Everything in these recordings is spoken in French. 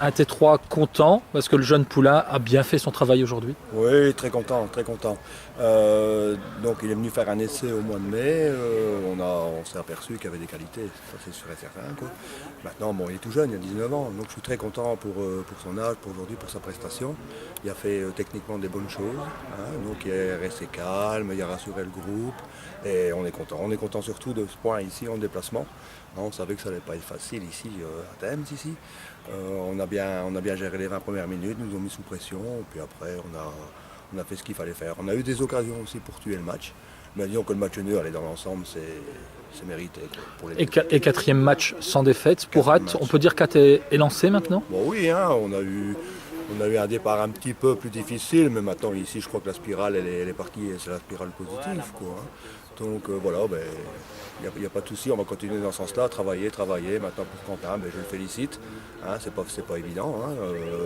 un T3 content parce que le jeune Poulain a bien fait son travail aujourd'hui. Oui, très content, très content. Donc il est venu faire un essai au mois de mai. On s'est aperçu qu'il y avait des qualités, ça c'est sûr et certain, quoi. Maintenant, bon, il est tout jeune, il a 19 ans, donc je suis très content pour son âge, pour aujourd'hui, pour sa prestation. Il a fait techniquement des bonnes choses, hein, donc il est resté calme, il a rassuré le groupe et on est content. On est content surtout de ce point ici en déplacement. On savait que ça n'allait pas être facile ici à Thames ici. On a bien géré les 20 premières minutes, nous ont mis sous pression, puis après on a fait ce qu'il fallait faire. On a eu des occasions aussi pour tuer le match, mais disons que le match nul, dans l'ensemble, c'est mérité. Pour les Et quatrième match sans défaite pour At. On peut dire qu'At est lancé maintenant. Bon oui, hein, on a eu un départ un petit peu plus difficile, mais maintenant ici je crois que la spirale elle est partie, c'est la spirale positive, quoi, hein. Donc voilà, il n'y a pas de souci, on va continuer dans ce sens-là, travailler. Maintenant pour Quentin, je le félicite, hein, c'est pas évident, hein,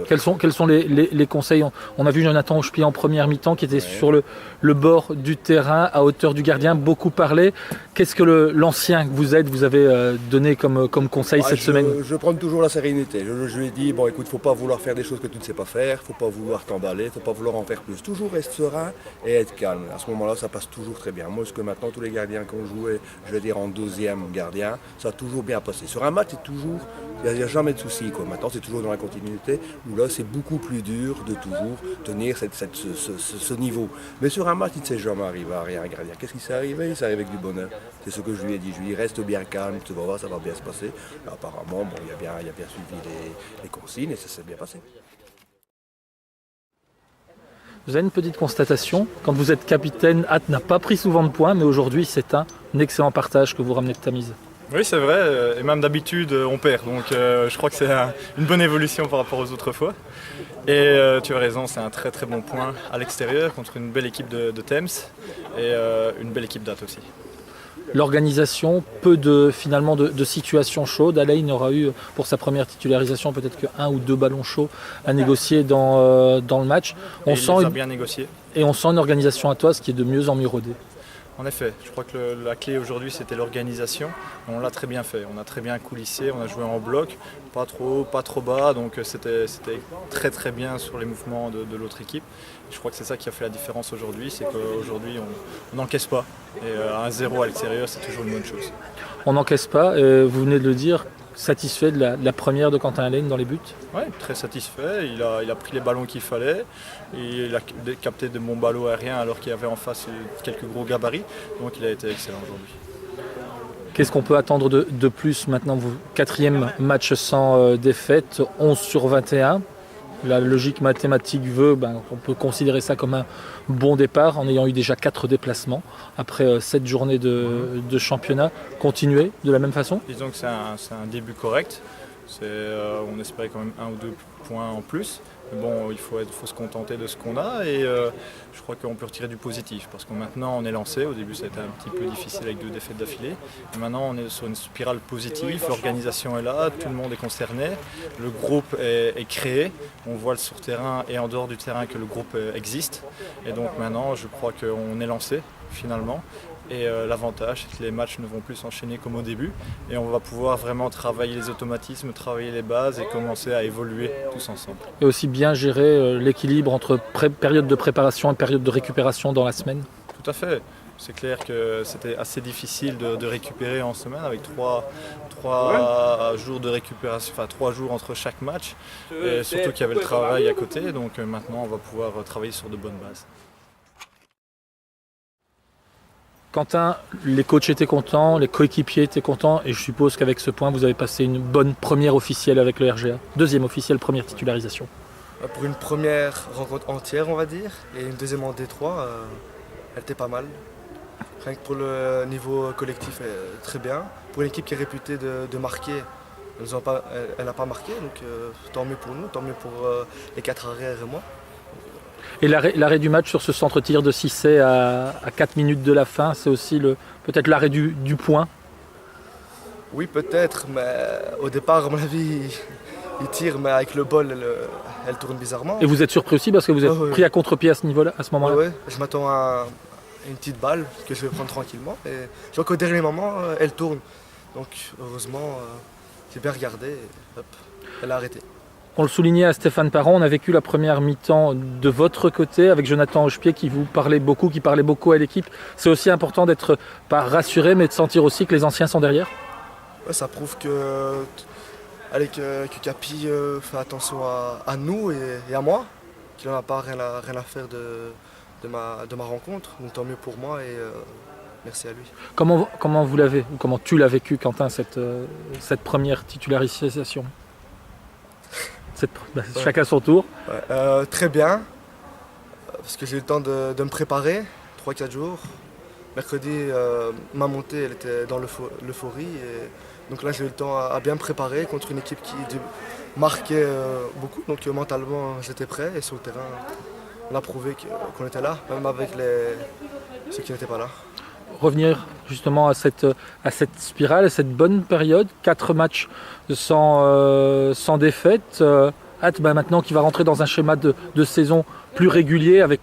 Quels sont les conseils? On a vu Jonathan Hochepie en première mi-temps qui était sur le bord du terrain, à hauteur du gardien, beaucoup parlé. Qu'est-ce que l'ancien que vous êtes, vous avez donné comme conseil cette semaine? Je prends toujours la sérénité. Je lui ai dit, bon écoute, faut pas vouloir faire des choses que tu ne sais pas faire, faut pas vouloir t'emballer, faut pas vouloir en faire plus. Toujours reste serein et être calme. À ce moment-là, ça passe toujours très bien. Moi, ce que maintenant, tous les gardiens qui ont joué, je vais dire en deuxième gardien, ça a toujours bien passé. Sur un match, il n'y a jamais de souci, quoi. Maintenant, c'est toujours dans la continuité, où là, c'est beaucoup plus dur de toujours tenir ce niveau. Mais sur un match, il ne s'est jamais arrivé à rien, un gardien. Qu'est-ce qui s'est arrivé? Il s'est arrivé avec du bonheur. C'est ce que je lui ai dit. Je lui ai dit, reste bien calme, tu vas voir, ça va bien se passer. Là, apparemment, il a bien suivi les consignes et ça s'est bien passé. Vous avez une petite constatation. Quand vous êtes capitaine, At n'a pas pris souvent de points, mais aujourd'hui, c'est un excellent partage que vous ramenez de Tamise. Oui, c'est vrai, et même d'habitude, on perd. Donc je crois que c'est une bonne évolution par rapport aux autres fois. Et tu as raison, c'est un très très bon point à l'extérieur contre une belle équipe de Thames et une belle équipe d'At aussi. L'organisation, peu de situations chaudes. Alain aura eu pour sa première titularisation peut-être qu'un ou deux ballons chauds à négocier dans le match. Il les a bien négociés. Et on sent une organisation à toi, ce qui est de mieux en mieux rodée. En effet, je crois que la clé aujourd'hui c'était l'organisation. On l'a très bien fait, on a très bien coulissé, on a joué en bloc, pas trop haut, pas trop bas, donc c'était très très bien sur les mouvements de l'autre équipe. Je crois que c'est ça qui a fait la différence aujourd'hui, c'est qu'aujourd'hui on n'encaisse pas. Et un 0 à l'extérieur, c'est toujours une bonne chose. On n'encaisse pas, vous venez de le dire, satisfait de la première de Quentin Alain dans les buts? Oui, très satisfait. Il a pris les ballons qu'il fallait. Il a capté de bons ballons aériens alors qu'il y avait en face quelques gros gabarits. Donc il a été excellent aujourd'hui. Qu'est-ce qu'on peut attendre de plus maintenant? Vous, quatrième match sans défaite, 11 sur 21. La logique mathématique veut qu'on peut considérer ça comme un bon départ en ayant eu déjà 4 déplacements après 7 journées de championnat. Continuer de la même façon? Disons que c'est un début correct. On espérait quand même 1 ou 2 points en plus. Mais bon, il faut se contenter de ce qu'on a et je crois qu'on peut retirer du positif parce que maintenant on est lancé. Au début ça a été un petit peu difficile avec 2 défaites d'affilée. Et maintenant on est sur une spirale positive, l'organisation est là, tout le monde est concerné, le groupe est créé, on voit sur le terrain et en dehors du terrain que le groupe existe. Et donc maintenant je crois qu'on est lancé finalement. Et l'avantage, c'est que les matchs ne vont plus s'enchaîner comme au début et on va pouvoir vraiment travailler les automatismes, travailler les bases et commencer à évoluer tous ensemble. Et aussi bien gérer l'équilibre entre période de préparation et période de récupération dans la semaine? Tout à fait. C'est clair que c'était assez difficile de récupérer en semaine avec 3 jours de récupération, enfin 3 jours entre chaque match. Et surtout qu'il y avait le travail à côté, donc maintenant on va pouvoir travailler sur de bonnes bases. Quentin, les coachs étaient contents, les coéquipiers étaient contents et je suppose qu'avec ce point, vous avez passé une bonne première officielle avec le RGA. Deuxième officielle, première titularisation. Pour une première rencontre entière, on va dire, et une deuxième en D3, elle était pas mal. Rien que pour le niveau collectif, très bien. Pour une équipe qui est réputée de marquer, elle n'a pas marqué, donc tant mieux pour nous, tant mieux pour les 4 arrières et moi. Et l'arrêt du match sur ce centre-tir de Cissé à 4 minutes de la fin, c'est aussi peut-être l'arrêt du point? Oui, peut-être, mais au départ, à mon avis, il tire, mais avec le bol, elle tourne bizarrement. Et vous êtes surpris aussi parce que vous êtes pris à contre-pied à ce niveau-là, à ce moment-là? Oui, je m'attends à une petite balle que je vais prendre tranquillement. Et je vois qu'au dernier moment, elle tourne. Donc, heureusement, j'ai bien regardé et hop, elle a arrêté. On le soulignait à Stéphane Parent, on a vécu la première mi-temps de votre côté avec Jonathan Hochepied qui vous parlait beaucoup, qui parlait beaucoup à l'équipe. C'est aussi important d'être pas rassuré, mais de sentir aussi que les anciens sont derrière. Ouais, ça prouve que Capi fait attention à nous et à moi, qu'il n'en a pas rien à faire de ma rencontre. Donc tant mieux pour moi et merci à lui. Comment vous l'avez, ou comment tu l'as vécu, Quentin, cette première titularisation? Chacun son tour. Ouais, très bien, parce que j'ai eu le temps de me préparer, 3-4 jours. Mercredi, ma montée elle était dans l'euphorie. Et donc là, j'ai eu le temps à bien me préparer contre une équipe qui marquait beaucoup. Donc mentalement, j'étais prêt. Et sur le terrain, on a prouvé qu'on était là, même avec ceux qui n'étaient pas là. Revenir justement à cette spirale, à cette bonne période, 4 matchs sans défaite. Maintenant qu'il va rentrer dans un schéma de saison plus régulier avec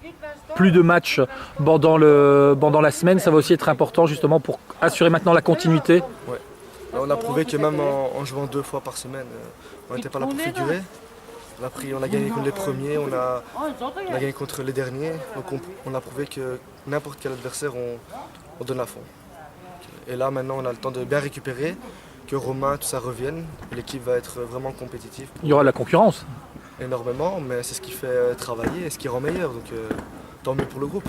plus de matchs pendant la semaine, ça va aussi être important justement pour assurer maintenant la continuité. Ouais. On a prouvé que même en jouant 2 fois par semaine, on n'était pas là pour figurer. On a gagné contre les premiers, on a gagné contre les derniers. Donc on a prouvé que n'importe quel adversaire, on donne à fond. Et là maintenant on a le temps de bien récupérer, que Romain, tout ça revienne. L'équipe va être vraiment compétitive. Il y aura de la concurrence. Énormément, mais c'est ce qui fait travailler et ce qui rend meilleur. Donc tant mieux pour le groupe.